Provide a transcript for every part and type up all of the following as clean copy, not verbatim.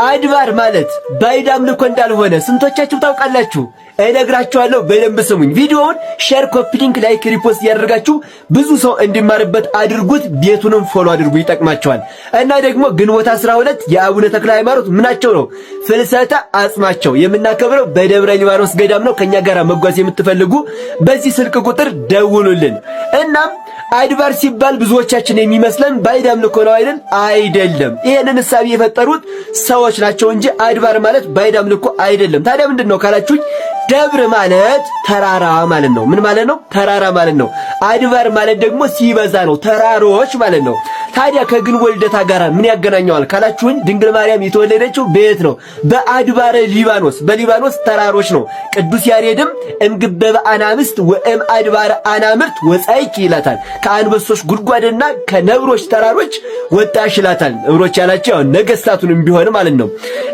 አድባር ማለት ባዕድ አምልኮ እንዳልሆነ ስንቶቻችሁ ታውቃላችሁ? እነግራችኋለሁ። በደንብ ስሙኝ። ቪዲዮውን ሼር፣ ኮፒ ሊንክ፣ ላይክ፣ ሪፖስት ያደርጋችሁ ብዙ ሰው እንዲማርበት አድርጉት። ቤቱንም ፎሎ አድርጉ፣ ይጠቅማቸዋል። እና ደግሞ ግንቦት 12 የአቡነ ተክለ ሃይማኖት ምናቸው ነው ፍልሰተ አጽማቸው የምናከብረው በደብረ ሊባኖስ ገዳም ነው። ከኛ ጋር መጓዝ የምትፈልጉ በዚህ ስልክ ቁጥር ደውሉልን። እናም አድባር ሲባል ብዙዎቻችን የሚመስለን ባዕድ አምልኮ ነው አይደል? አይደለም። ይሄንን ሐሳብ የፈጠሩት ሰዎች ናቸው እንጂ አድባር ማለት ባዕድ አምልኮ አይደለም። ታዲያ ምንድነው ካላችሁኝ፣ ደብር ማለት ተራራ ማለት ነው። ምን ማለት ነው? ተራራ ማለት ነው። አድባር ማለት ደግሞ ሲበዛ ነው፣ ተራሮች ማለት ነው። ታዲያ ከግንቦት ልደታ ጋር ምን ያገናኘዋል ካላችሁኝ፣ ድንግል ማርያም የተወለደችው በየት ነው? በአድባረ ሊባኖስ፣ በሊባኖስ ተራሮች ነው። ቅዱስ ያሬድም እምግበበ አናብስት ወእም አድባረ አናምርት ወጻይቂ ይላታል። ከአንበሶች ጉድጓድና ከነብሮች ተራሮች ወጣሽ ይላታል። ነብሮች ያላቸው ያው ነገስታቱንም ቢሆን ማለት ነው።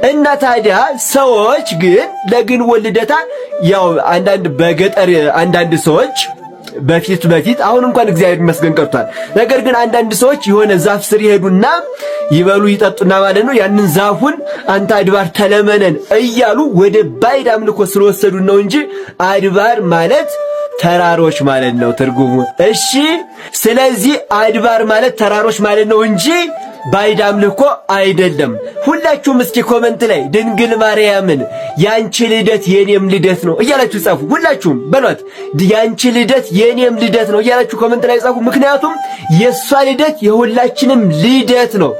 እና ታዲያ ሰዎች ግን ለግንቦት ልደታ ያው አንዳንድ በገጠር አንዳንድ ሰዎች በፊት አሁን እንኳን እግዚአብሔር ይመስገን ቀርቷል። ነገር ግን አንዳንድ ሰዎች የሆነ ዛፍ ስር ይሄዱና ይበሉ ይጠጡና ማለት ነው ያንን ዛፉን አንተ አድባር ተለመነን እያሉ ወደ ባዕድ አምልኮ ስለወሰዱ ነው እንጂ አድባር ማለት ተራሮች ማለት ነው ትርጉሙ። እሺ፣ ስለዚህ አድባር ማለት ተራሮች ማለት ነው እንጂ ባዕድ አምልኮ አይደለም። ሁላችሁም እስኪ ኮመንት ላይ ድንግል ማርያምን ያንቺ ልደት የኔም ልደት ነው እያላችሁ ጻፉ። ሁላችሁም በሏት ያንቺ ልደት የኔም ልደት ነው እያላችሁ ኮመንት ላይ ጻፉ። ምክንያቱም የሷ ልደት የሁላችንም ልደት ነው።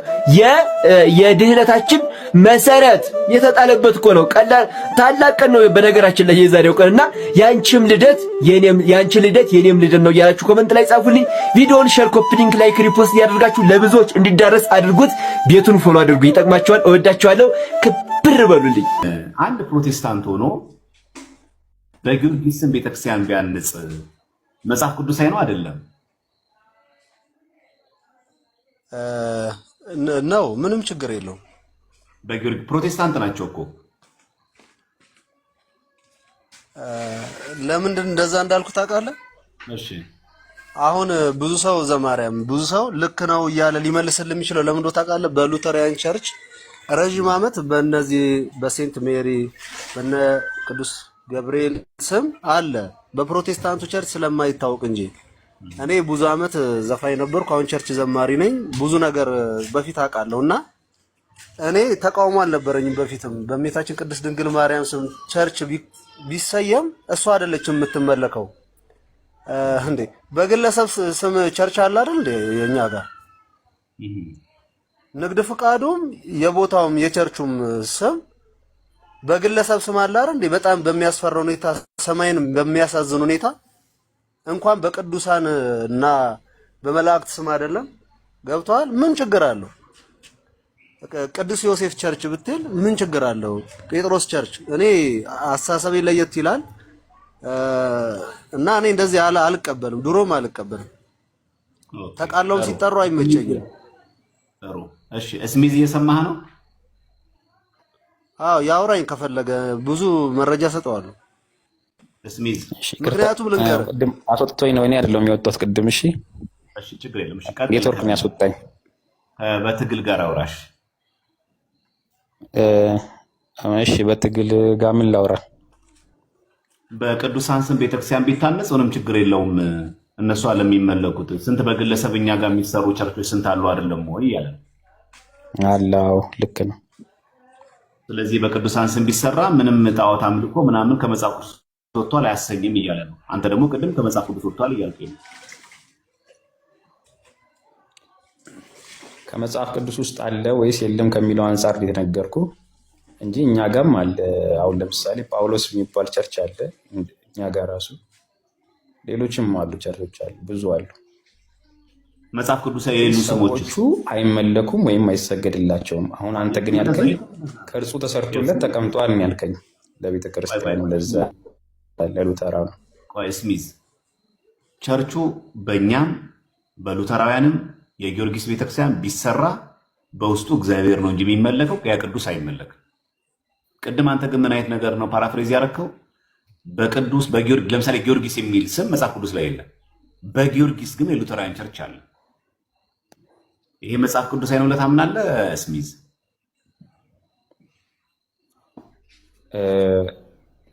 የድህነታችን መሰረት የተጣለበት እኮ ነው። ቀላል ታላቅ ቀን ነው በነገራችን ላይ የዛሬው ቀንና ያንቺም ልደት ያንቺ ልደት የኔም ልደት ነው እያላችሁ ኮመንት ላይ ጻፉልኝ። ቪዲዮውን ሼር፣ ኮፒ ሊንክ፣ ላይክ፣ ሪፖስት ያደርጋችሁ ለብዙዎች እንዲዳረስ አድርጉት። ቤቱን ፎሎ አድርጉ። ይጠቅማችኋል። እወዳችኋለሁ። ክብር በሉልኝ። አንድ ፕሮቴስታንት ሆኖ በጊዮርጊስ ስም ቤተክርስቲያን ቢያንጽ መጽሐፍ ቅዱሳዊ ነው አይደለም? ነው ምንም ችግር የለውም። በጊዮርጊስ ፕሮቴስታንት ናቸው እኮ። ለምንድን እንደዛ እንዳልኩ ታውቃለህ? እሺ፣ አሁን ብዙ ሰው ዘማርያም ብዙ ሰው ልክ ነው እያለ ሊመልስልህ የሚችለው ለምን እንደው ታውቃለህ? በሉተሪያን ቸርች ረጅም ዓመት በእነዚህ በሴንት ሜሪ በነ ቅዱስ ገብርኤል ስም አለ። በፕሮቴስታንቱ ቸርች ስለማይታወቅ እንጂ እኔ ብዙ ዓመት ዘፋኝ ነበርኩ። አሁን ቸርች ዘማሪ ነኝ። ብዙ ነገር በፊት አውቃለሁና እኔ ተቃውሞ አልነበረኝም። በፊትም በእመቤታችን ቅድስት ድንግል ማርያም ስም ቸርች ቢሰየም እሷ አይደለችም የምትመለከው እንዴ? በግለሰብ ስም ቸርች አለ አይደል እንዴ? የኛ ጋር ንግድ ፍቃዱም የቦታውም የቸርቹም ስም በግለሰብ ስም አለ አይደል እንዴ? በጣም በሚያስፈራ ሁኔታ ሰማይን በሚያሳዝን ሁኔታ እንኳን በቅዱሳን እና በመላእክት ስም አይደለም። ገብቷል? ምን ችግር አለው? ቅዱስ ዮሴፍ ቸርች ብትል ምን ችግር አለው? ጴጥሮስ ቸርች እኔ አስተሳሰቤ ለየት ይላል እና እኔ እንደዚህ አልቀበልም፣ ድሮም አልቀበልም። ተቃለውም ሲጠሩ አይመቸኝም። ጥሩ እሺ፣ እስሚዝ እየሰማህ ነው? አዎ ያውራኝ ከፈለገ ብዙ መረጃ ሰጠዋለሁ። እስሚዝ ምክንያቱም ልንገር ቅድም አስወጥቶኝ ነው እኔ አይደለም የሚወጣው ቅድም። እሺ እሺ፣ ችግር የለም። እሺ፣ ኔትወርክ ነው ያስወጣኝ። በትግል ጋር አውራሽ። እሺ፣ በትግል ጋር ምን ላውራ? በቅዱሳን ስም ቤተክርስቲያን ቢታነጽ ምንም ችግር የለውም። እነሱ አለሚመለኩት ስንት በግለሰብ እኛ ጋር የሚሰሩ ቸርቾች ስንት አሉ አይደለም ወይ እያለ አላው ልክ ነው። ስለዚህ በቅዱሳን ስም ቢሰራ ምንም ጣዖት አምልኮ ምናምን ከመጽሐፍ ቅዱስ ወጥቷል አያሰኝም እያለ ነው። አንተ ደግሞ ቅድም ከመጽሐፍ ቅዱስ ወጥቷል እያልከኝ ነው። ከመጽሐፍ ቅዱስ ውስጥ አለ ወይስ የለም ከሚለው አንፃር የተነገርኩ እንጂ እኛ ጋርም አለ። አሁን ለምሳሌ ጳውሎስ የሚባል ቸርች አለ እኛ ጋር ራሱ፣ ሌሎችም አሉ ቸርቾች አሉ፣ ብዙ አሉ። መጽሐፍ ቅዱስ የሌሉ ስሞች አይመለኩም ወይም አይሰገድላቸውም። አሁን አንተ ግን ያልከኝ ቅርጹ ተሰርቶለት ተቀምጧል ያልከኝ ለቤተ ክርስቲያኑ ለዛ ለሉተራ ነው። ቆይ እስሚዝ ቸርቹ በእኛም በሉተራውያንም የጊዮርጊስ ቤተክርስቲያን ቢሰራ በውስጡ እግዚአብሔር ነው እንጂ የሚመለከው ያ ቅዱስ አይመለክም። ቅድም አንተ ግን ምን አይነት ነገር ነው ፓራፍሬዝ ያደረከው? በቅዱስ በጊዮርጊስ ለምሳሌ ጊዮርጊስ የሚል ስም መጽሐፍ ቅዱስ ላይ የለም። በጊዮርጊስ ግን የሉተራውያን ቸርች አለ። ይሄ መጽሐፍ ቅዱስ አይነው ለታምናለህ እስሚዝ?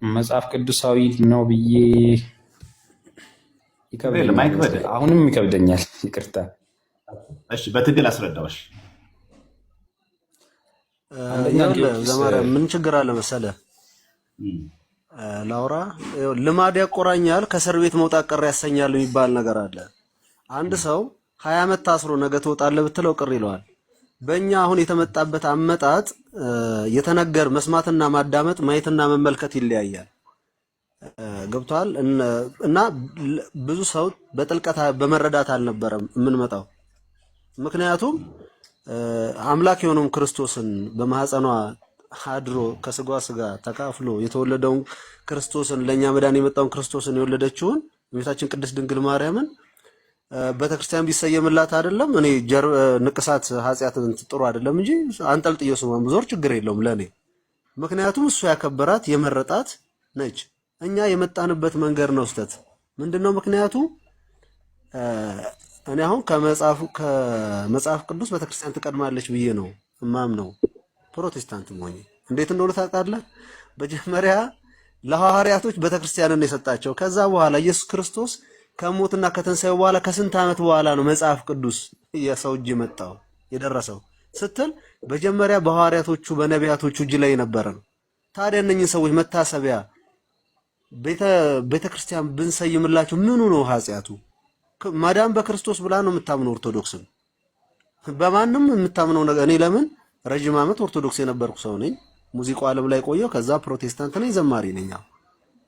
መጽሐፍ ቅዱሳዊ ነው ብዬ አይክበድ። አሁንም ይከብደኛል። ይቅርታ። እሺ በትግል አስረዳዎች። ዘማርያም ምን ችግር አለ መሰለ ላውራ ልማድ ያቆራኛል ከእስር ቤት መውጣት ቀር ያሰኛል የሚባል ነገር አለ። አንድ ሰው 20 ዓመት ታስሮ ነገ ትወጣለህ ብትለው ቅር ይለዋል። በእኛ አሁን የተመጣበት አመጣጥ የተነገር መስማትና ማዳመጥ ማየትና መመልከት ይለያያል። ገብቷል። እና ብዙ ሰው በጥልቀት በመረዳት አልነበረም የምንመጣው። ምክንያቱም አምላክ የሆነውን ክርስቶስን በማህፀኗ አድሮ ከስጋዋ ስጋ ተካፍሎ የተወለደውን ክርስቶስን ለኛ መዳን የመጣውን ክርስቶስን የወለደችውን እመቤታችን ቅድስት ድንግል ማርያምን ቤተክርስቲያን ቢሰየምላት አይደለም እኔ ንቅሳት ኃጢአትን ጥሩ አይደለም እንጂ አንጠልጥየው ስሟን ብዙር ችግር የለውም ለኔ። ምክንያቱም እሱ ያከበራት የመረጣት ነች። እኛ የመጣንበት መንገድ ነው ስተት ምንድነው ምክንያቱ? እኔ አሁን ከመጽሐፍ ቅዱስ ቤተክርስቲያን ትቀድማለች ብዬ ነው እማምነው። ፕሮቴስታንት ሆኜ እንዴት እንደሆነ ታውቃለህ? መጀመሪያ ለሐዋርያቶች ቤተክርስቲያንን የሰጣቸው። ከዛ በኋላ ኢየሱስ ክርስቶስ ከሞትና ከትንሣኤው በኋላ ከስንት ዓመት በኋላ ነው መጽሐፍ ቅዱስ የሰው እጅ መጣው የደረሰው ስትል መጀመሪያ በሐዋርያቶቹ በነቢያቶቹ እጅ ላይ የነበረ ነው። ታዲያ እነኝህን ሰዎች መታሰቢያ ቤተክርስቲያን ብንሰይምላቸው ምኑ ነው ኃጢአቱ? ማዳም በክርስቶስ ብላ ነው የምታምነው ኦርቶዶክስን። በማንም የምታምነው ነገር እኔ ለምን ረጅም ዓመት ኦርቶዶክስ የነበርኩ ሰው ነኝ። ሙዚቃው ዓለም ላይ ቆየው። ከዛ ፕሮቴስታንት ነኝ፣ ዘማሪ ነኝ።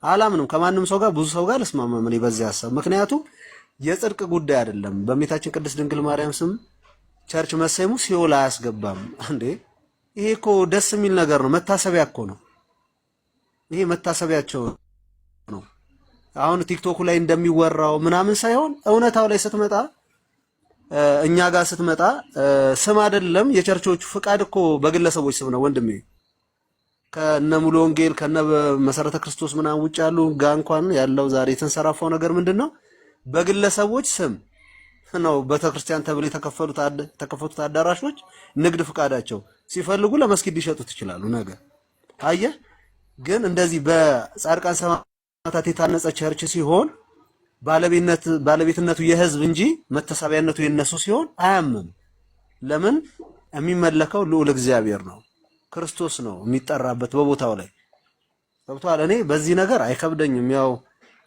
አላምንም ከማንም ሰው ጋር ብዙ ሰው ጋር ልስማማም እኔ በዚህ ሐሳብ። ምክንያቱም የጽድቅ ጉዳይ አይደለም። በእመቤታችን ቅድስት ድንግል ማርያም ስም ቸርች መሰየሙ ሲኦል አያስገባም እንዴ? ይሄ እኮ ደስ የሚል ነገር ነው። መታሰቢያ እኮ ነው። ይሄ መታሰቢያቸው ነው። አሁን ቲክቶክ ላይ እንደሚወራው ምናምን ሳይሆን እውነታው ላይ ስትመጣ እኛ ጋር ስትመጣ ስም አይደለም የቸርቾቹ ፍቃድ እኮ በግለሰቦች ስም ነው ወንድሜ። ከነ ሙሉ ወንጌል ከነ መሰረተ ክርስቶስ ምናምን ውጭ ያሉ ጋር እንኳን ያለው ዛሬ የተንሰራፋው ነገር ምንድነው? በግለሰቦች ስም ነው ቤተክርስቲያን ተብሎ የተከፈቱት አዳራሾች ንግድ ፍቃዳቸው ሲፈልጉ ለመስጊድ ሊሸጡት ይችላሉ ነገር አየህ። ግን እንደዚህ በጻድቃን ሰማዕታት የታነጸ ቸርች ሲሆን ባለቤትነቱ የህዝብ እንጂ መተሳቢያነቱ የነሱ ሲሆን አያምም። ለምን? የሚመለከው ልዑል እግዚአብሔር ነው፣ ክርስቶስ ነው የሚጠራበት በቦታው ላይ ገብቷል። እኔ በዚህ ነገር አይከብደኝም። ያው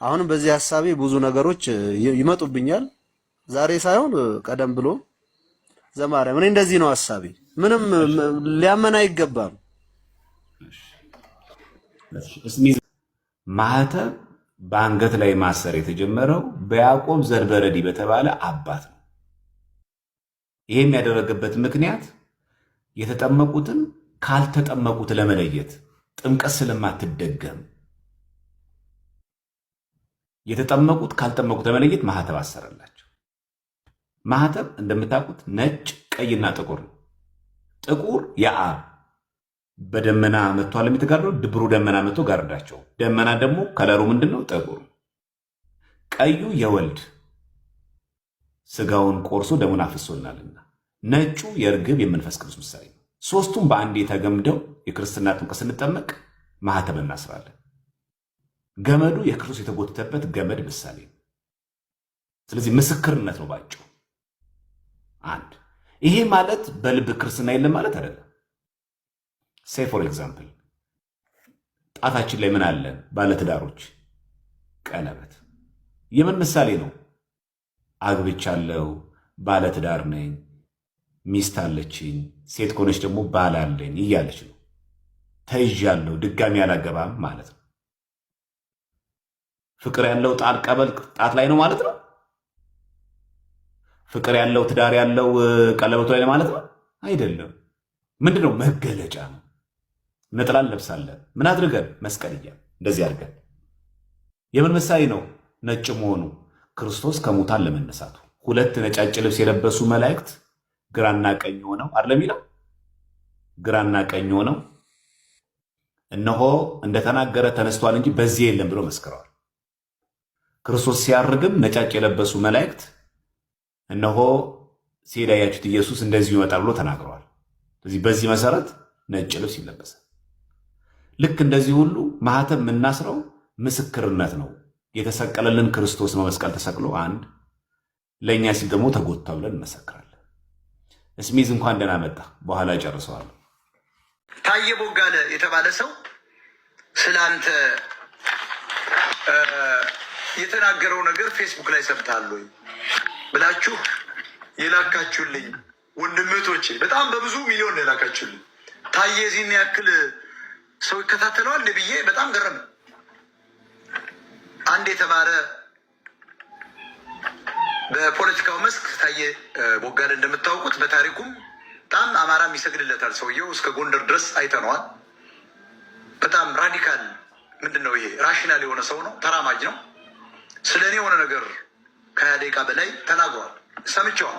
አሁንም በዚህ ሐሳቤ ብዙ ነገሮች ይመጡብኛል። ዛሬ ሳይሆን ቀደም ብሎ ዘማርያም እኔ እንደዚህ ነው ሐሳቤ። ምንም ሊያመን አይገባም። ማህተብ በአንገት ላይ ማሰር የተጀመረው በያዕቆብ ዘርበረዲ በተባለ አባት ነው። ይሄም ያደረገበት ምክንያት የተጠመቁትን ካልተጠመቁት ለመለየት ጥምቀት ስለማትደገም የተጠመቁት ካልጠመቁት ለመለየት ማህተብ አሰረላቸው። ማህተብ እንደምታውቁት ነጭ፣ ቀይና ጥቁር ነው። ጥቁር የአብ በደመና መጥቷል የሚተጋረው ድብሩ ደመና መጥቶ ጋርዳቸው። ደመና ደግሞ ከለሩ ምንድነው? ጥቁር። ቀዩ የወልድ ስጋውን ቆርሶ ደሙን አፍሶልናልና፣ ነጩ የርግብ የመንፈስ ቅዱስ ምሳሌ ነው። ሶስቱም በአንዴ ተገምደው የክርስትና ጥምቀት ስንጠመቅ ማህተብ እናስራለን። ገመዱ የክርስቶስ የተጎተተበት ገመድ ምሳሌ ነው። ስለዚህ ምስክርነት ነው ባጭሩ። አንድ ይሄ ማለት በልብ ክርስትና የለም ማለት አይደለም። ሴ ፎር ኤግዛምፕል ጣታችን ላይ ምን አለ? ባለትዳሮች ቀለበት የምን ምሳሌ ነው? አግብቻለሁ፣ ባለትዳር ነኝ፣ ሚስት አለችኝ፣ ሴት ከሆነች ደግሞ ባል አለኝ እያለች ነው። ተይዣለሁ፣ ድጋሚ አላገባም ማለት ነው። ፍቅር ያለው ጣት ላይ ነው ማለት ነው። ፍቅር ያለው ትዳር ያለው ቀለበቱ ላይ ማለት ነው አይደለም። ምንድነው? መገለጫ ነው። ነጠላ እንለብሳለን። ምን አድርገን? መስቀልያ እንደዚህ አድርገን። የምን ምሳሌ ነው? ነጭ መሆኑ ክርስቶስ ከሙታን ለመነሳቱ። ሁለት ነጫጭ ልብስ የለበሱ መላእክት ግራና ቀኝ ሆነው አይደለም ይላል። ግራና ቀኝ ሆነው እነሆ እንደተናገረ ተነስቷል እንጂ በዚህ የለም ብሎ መስክረዋል። ክርስቶስ ሲያርግም ነጫጭ የለበሱ መላእክት እነሆ ሲሄድ ያያችሁት ኢየሱስ እንደዚሁ ይመጣል ብሎ ተናግረዋል። ስለዚህ በዚህ መሰረት ነጭ ልብስ ይለበሳል። ልክ እንደዚህ ሁሉ ማህተም የምናስረው ምስክርነት ነው። የተሰቀለልን ክርስቶስ በመስቀል ተሰቅሎ አንድ ለእኛ ሲል ደግሞ ተጎታ ብለን እንመሰክራለን። ስሚዝ እንኳን ደህና መጣ። በኋላ ጨርሰዋል። ታየ ቦጋለ የተባለ ሰው ስለ አንተ የተናገረው ነገር ፌስቡክ ላይ ሰምተሃል ወይ ብላችሁ የላካችሁልኝ ወንድምቶቼ በጣም በብዙ ሚሊዮን ነው የላካችሁልኝ። ታየ የዚህን ያክል ሰው ይከታተለዋል ብዬ በጣም ገረመ። አንድ የተማረ በፖለቲካው መስክ ታየ ቦጋለ እንደምታውቁት በታሪኩም በጣም አማራም ይሰግድለታል። ሰውየው እስከ ጎንደር ድረስ አይተነዋል። በጣም ራዲካል ምንድን ነው ይሄ ራሽናል የሆነ ሰው ነው። ተራማጅ ነው። ስለ እኔ የሆነ ነገር ከ20 ደቂቃ በላይ ተናግሯል። ሰምቼዋል።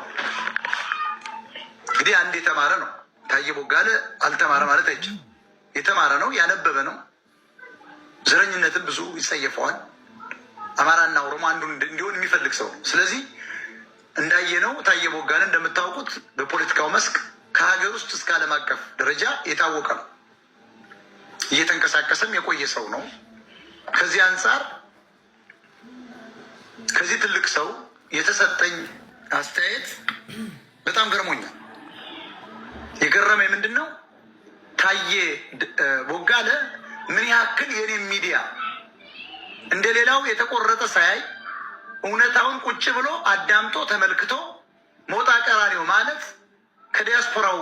እንግዲህ አንድ የተማረ ነው ታየ ቦጋለ። አልተማረ ማለት አይችልም። የተማረ ነው፣ ያነበበ ነው። ዘረኝነትን ብዙ ይጸየፈዋል። አማራና ኦሮሞ አንዱ እንዲሆን የሚፈልግ ሰው ነው። ስለዚህ እንዳየነው ታየ ቦጋለ እንደምታውቁት በፖለቲካው መስክ ከሀገር ውስጥ እስከ ዓለም አቀፍ ደረጃ የታወቀ ነው። እየተንቀሳቀሰም የቆየ ሰው ነው። ከዚህ አንጻር ከዚህ ትልቅ ሰው የተሰጠኝ አስተያየት በጣም ገርሞኛል። የገረመኝ ምንድን ነው? ታየ ቦጋለ ምን ያክል የኔ ሚዲያ እንደሌላው የተቆረጠ ሳያይ እውነታውን ቁጭ ብሎ አዳምጦ ተመልክቶ ሞጣ ቀራኒዮ ማለት ከዲያስፖራው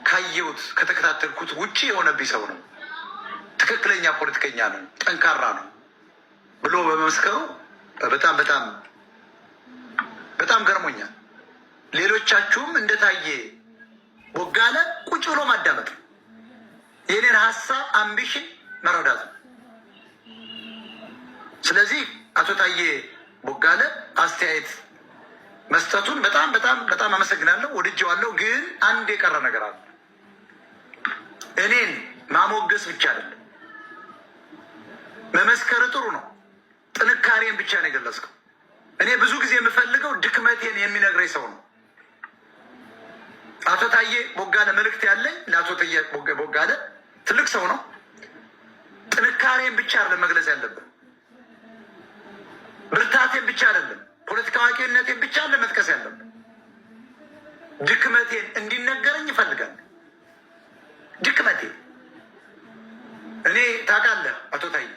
ካየሁት ከተከታተልኩት ውጭ የሆነብኝ ሰው ነው። ትክክለኛ ፖለቲከኛ ነው፣ ጠንካራ ነው ብሎ በመመስከሩ በጣም በጣም በጣም ገርሞኛል። ሌሎቻችሁም እንደታየ ቦጋለ ቁጭ ብሎ ማዳመጥ ነው። የኔን ሀሳብ አምቢሽን መረዳት ነው። ስለዚህ አቶ ታየ ቦጋለ አስተያየት መስጠቱን በጣም በጣም በጣም አመሰግናለሁ፣ ወድጄዋለሁ። ግን አንድ የቀረ ነገር አለ። እኔን ማሞገስ ብቻ አይደለም፣ መመስከር ጥሩ ነው። ጥንካሬን ብቻ ነው የገለጽከው። እኔ ብዙ ጊዜ የምፈልገው ድክመቴን የሚነግረኝ ሰው ነው። አቶ ታየ ቦጋለ መልእክት ያለኝ ለአቶ ታየ ቦጋለ ትልቅ ሰው ነው። ጥንካሬን ብቻ አይደለም መግለጽ ያለብን፣ ብርታቴን ብቻ አይደለም፣ ፖለቲካ አዋቂነቴን ብቻ ለመጥቀስ ያለብን፣ ድክመቴን እንዲነገረኝ ይፈልጋል። ድክመቴ እኔ ታውቃለህ አቶ ታየ፣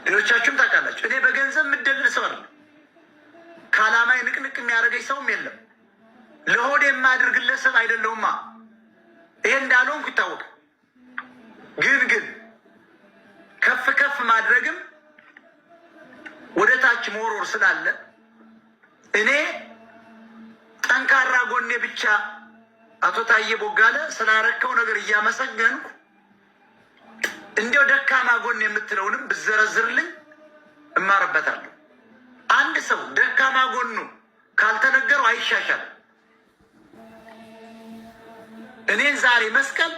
ሌሎቻችሁም ታውቃላችሁ። እኔ በገንዘብ የምደልል ሰው አለ። ከዓላማዬ ንቅንቅ የሚያደርገኝ ሰውም የለም። ለሆድ የማያደርግለት ሰው አይደለሁማ። ይሄ እንዳልሆንኩ ይታወቃል። ግን ከፍ ከፍ ማድረግም ወደ ታች መወርወር ስላለ እኔ ጠንካራ ጎኔ ብቻ አቶ ታየ ቦጋለ ስላረከው ነገር እያመሰገንኩ እንዲያው ደካማ ጎን የምትለውንም ብዘረዝርልኝ እማርበታለሁ። አንድ ሰው ደካማ ጎኑ ካልተነገረው አይሻሻልም። እኔን ዛሬ መስቀል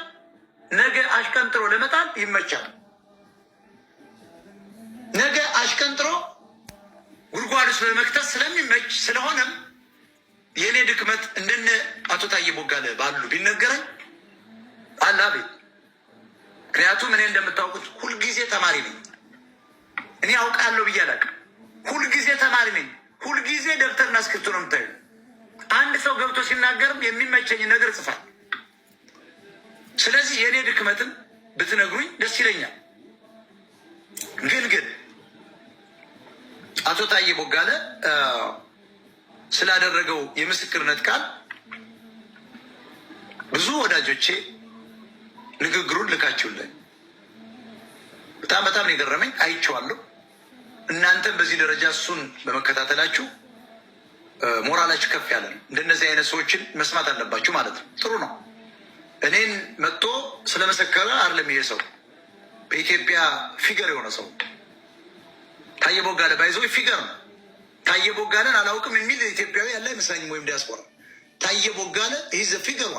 ነገ አሽቀንጥሮ ለመጣል ይመቻል። ነገ አሽቀንጥሮ ጉድጓድ ውስጥ ለመክተት ስለሚመች ስለሆነም የእኔ ድክመት እንደነ አቶ ታየ ቦጋለ ባሉ ቢነገረኝ አላቤት። ምክንያቱም እኔ እንደምታውቁት ሁልጊዜ ተማሪ ነኝ። እኔ አውቃለሁ ብዬ አላውቅም። ሁልጊዜ ተማሪ ነኝ። ሁልጊዜ ደብተርና እስክሪብቶ ነው የምታዩ። አንድ ሰው ገብቶ ሲናገርም የሚመቸኝ ነገር ጽፋል። ስለዚህ የእኔ ድክመትን ብትነግሩኝ ደስ ይለኛል። ግን አቶ ታየ ቦጋለ ስላደረገው የምስክርነት ቃል ብዙ ወዳጆቼ ንግግሩን ልካችሁልኝ በጣም በጣም ነው የገረመኝ። አይቼዋለሁ። እናንተም በዚህ ደረጃ እሱን በመከታተላችሁ ሞራላችሁ ከፍ ያለ ነው። እንደነዚህ አይነት ሰዎችን መስማት አለባችሁ ማለት ነው። ጥሩ ነው። እኔን መጥቶ ስለመሰከረ አይደለም ይሄ ሰው በኢትዮጵያ ፊገር የሆነ ሰው ታየ ቦጋለ ባይዘው ፊገር ነው። ታየ ቦጋለን አላውቅም የሚል ኢትዮጵያዊ ያለ አይመስለኝም፣ ወይም ዲያስፖራ። ታየ ቦጋለ ይዘ ፊገር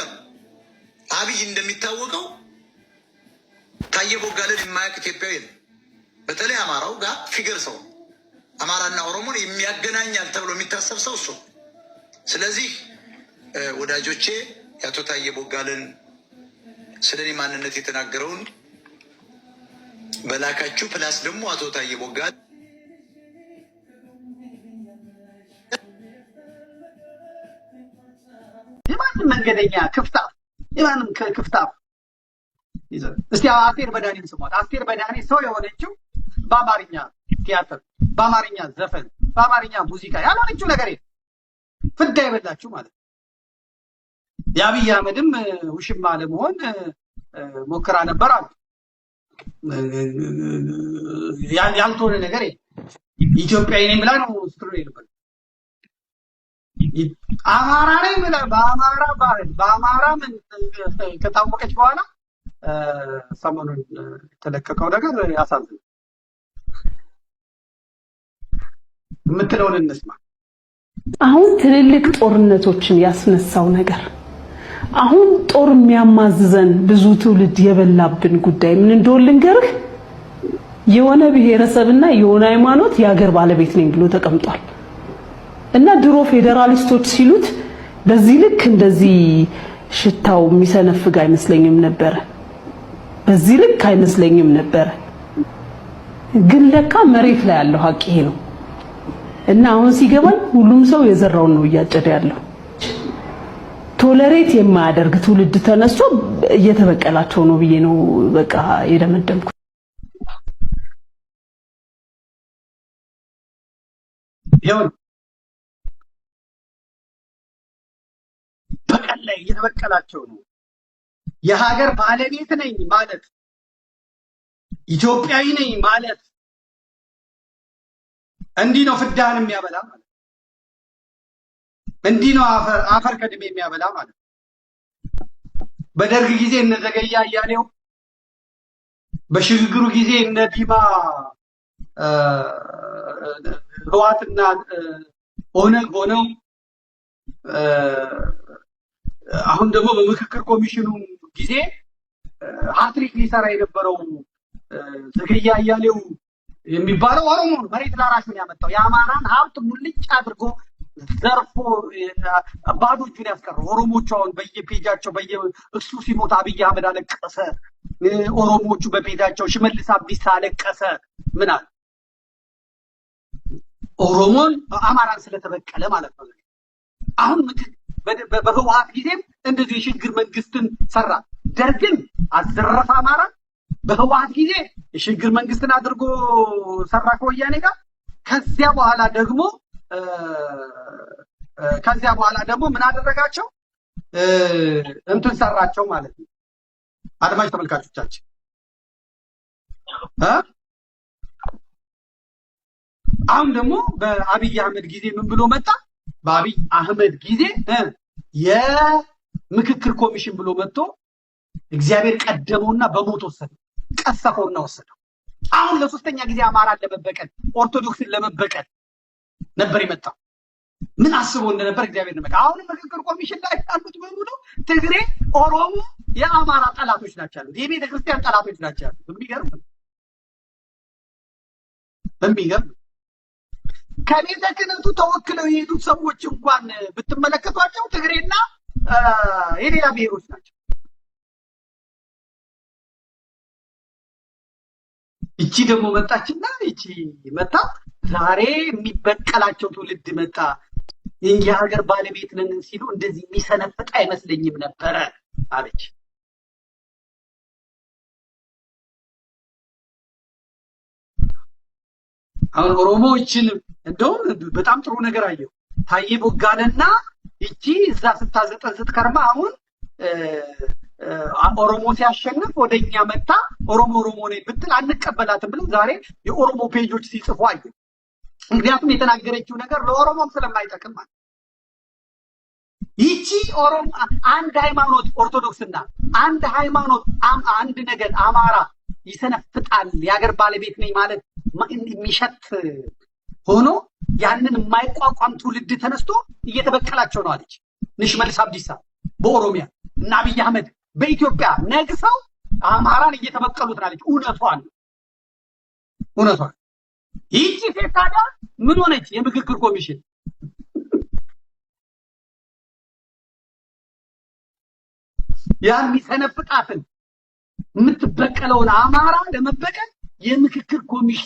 ነው። አብይ እንደሚታወቀው ታየ ቦጋለን የማያውቅ ኢትዮጵያዊ ነው። በተለይ አማራው ጋር ፊገር ሰው ነው። አማራና ኦሮሞን የሚያገናኛል ተብሎ የሚታሰብ ሰው እሱ። ስለዚህ ወዳጆቼ የአቶ ታየ ቦጋለን ስለኔ ማንነት የተናገረውን በላካችሁ ፕላስ ደግሞ አቶ ታዬ ቦጋለ የማንም መንገደኛ ክፍታፍ የማንም ክፍታፍ ይዘው እስቲ አስቴር በዳኔን ስሟት። አስቴር በዳኔ ሰው የሆነችው በአማርኛ ቲያትር፣ በአማርኛ ዘፈን፣ በአማርኛ ሙዚቃ ያልሆነችው ነገር የለም። ፍዳ ይበላችሁ ማለት ነው። የአብይ አህመድም ውሽማ ለመሆን ሞክራ ነበር አሉ። ያልሆነ ነገር የለም። ኢትዮጵያዊ ነኝ ብላ ነው ስትሉ ነበር። አማራ ነኝ ብላ በአማራ ምን ከታወቀች በኋላ ሰሞኑን የተለቀቀው ነገር ያሳዝናል። የምትለውን እንስማ። አሁን ትልልቅ ጦርነቶችን ያስነሳው ነገር አሁን ጦር የሚያማዝዘን ብዙ ትውልድ የበላብን ጉዳይ ምን እንደሆነ ልንገርህ። የሆነ ብሔረሰብና የሆነ ሃይማኖት የሀገር ባለቤት ነኝ ብሎ ተቀምጧል እና ድሮ ፌዴራሊስቶች ሲሉት በዚህ ልክ እንደዚህ ሽታው የሚሰነፍግ አይመስለኝም ነበር። በዚህ ልክ አይመስለኝም ነበር። ግን ለካ መሬት ላይ ያለው ሀቅ ይሄ ነው እና አሁን ሲገባን ሁሉም ሰው የዘራውን ነው እያጨደ ያለው። ቶለሬት የማያደርግ ትውልድ ተነስቶ እየተበቀላቸው ነው ብዬ ነው በቃ የደመደምኩት። ይሁን በቀል ላይ እየተበቀላቸው ነው። የሀገር ባለቤት ነኝ ማለት ኢትዮጵያዊ ነኝ ማለት እንዲህ ነው ፍዳህን የሚያበላ ማለት እንዲህ ነው አፈር ከድሜ የሚያበላ ማለት። በደርግ ጊዜ እነ ዘገየ አያሌው፣ በሽግግሩ ጊዜ እነ ዲማ ህወሓትና ኦነግ ሆነው አሁን ደግሞ በምክክር ኮሚሽኑ ጊዜ ሃትሪክ ሊሰራ የነበረው ዘገየ አያሌው የሚባለው ኦሮሞ ነው። መሬት ላራሹን ያመጣው የአማራን ሀብት ሙልጭ አድርጎ ዘርፎ ባዶ እጁን ያስቀረው ኦሮሞቹ አሁን በየፔጃቸው እሱ ሲሞት አብይ አህመድ አለቀሰ፣ ኦሮሞቹ በፔጃቸው ሽመልስ አብዲሳ አለቀሰ። ምን አለ? ኦሮሞን አማራን ስለተበቀለ ማለት ነው። አሁን በህወሓት ጊዜም እንደዚህ የሽግግር መንግስትን ሰራ። ደርግን አዘረፈ አማራ። በህወሓት ጊዜ የሽግግር መንግስትን አድርጎ ሰራ ከወያኔ ጋር። ከዚያ በኋላ ደግሞ ምን አደረጋቸው? እንትን ሰራቸው ማለት ነው። አድማጭ ተመልካቾቻችን አሁን ደግሞ በአብይ አህመድ ጊዜ ምን ብሎ መጣ? በአብይ አህመድ ጊዜ የምክክር ኮሚሽን ብሎ መጥቶ እግዚአብሔር ቀደመውና በሞት ወሰደው፣ ቀሰፈውና ወሰደው። አሁን ለሶስተኛ ጊዜ አማራን ለመበቀል ኦርቶዶክስን ለመበቀል ነበር የመጣው። ምን አስቦ እንደነበር እግዚአብሔር ነው። አሁን ምክክር ኮሚሽን ላይ ያሉት በሙሉ ትግሬ፣ ኦሮሞ የአማራ ጠላቶች ናቸው ያሉት፣ የቤተ ክርስቲያን ጠላቶች ናቸው ያሉት። በሚገርም ከቤተ ክህነቱ ተወክለው የሄዱት ሰዎች እንኳን ብትመለከቷቸው ትግሬና የሌላ ብሔሮች ናቸው። እቺ ደግሞ መጣችና መጣ ዛሬ የሚበቀላቸው ትውልድ መጣ። የሀገር ባለቤት ነን ሲሉ እንደዚህ የሚሰነፍጥ አይመስለኝም ነበረ አለች። አሁን ኦሮሞዎችን እንደውም በጣም ጥሩ ነገር አየው። ታዬ ቦጋለና እቺ እዛ ስታዘጠዝጥ ከርማ አሁን ኦሮሞ ሲያሸንፍ ወደኛ መጣ ኦሮሞ ነኝ ብትል አንቀበላትም ብለው ዛሬ የኦሮሞ ፔጆች ሲጽፉ አየሁ። ምክንያቱም የተናገረችው ነገር ለኦሮሞም ስለማይጠቅም ማለት ይቺ ኦሮሞ አንድ ሃይማኖት ኦርቶዶክስና አንድ ሃይማኖት አንድ ነገር አማራ ይሰነፍጣል የሀገር ባለቤት ነኝ ማለት የሚሸት ሆኖ ያንን የማይቋቋም ትውልድ ተነስቶ እየተበቀላቸው ነው አለች። ሽመልስ አብዲሳ በኦሮሚያ እና አብይ አህመድ በኢትዮጵያ ነግሰው አማራን እየተበቀሉት ናለች። እውነቷን ይቺ ሴት ታዲያ ምን ሆነች? የምክክር ኮሚሽን የሚሰነፍጣትን የምትበቀለውን አማራ ለመበቀል የምክክር ኮሚሽን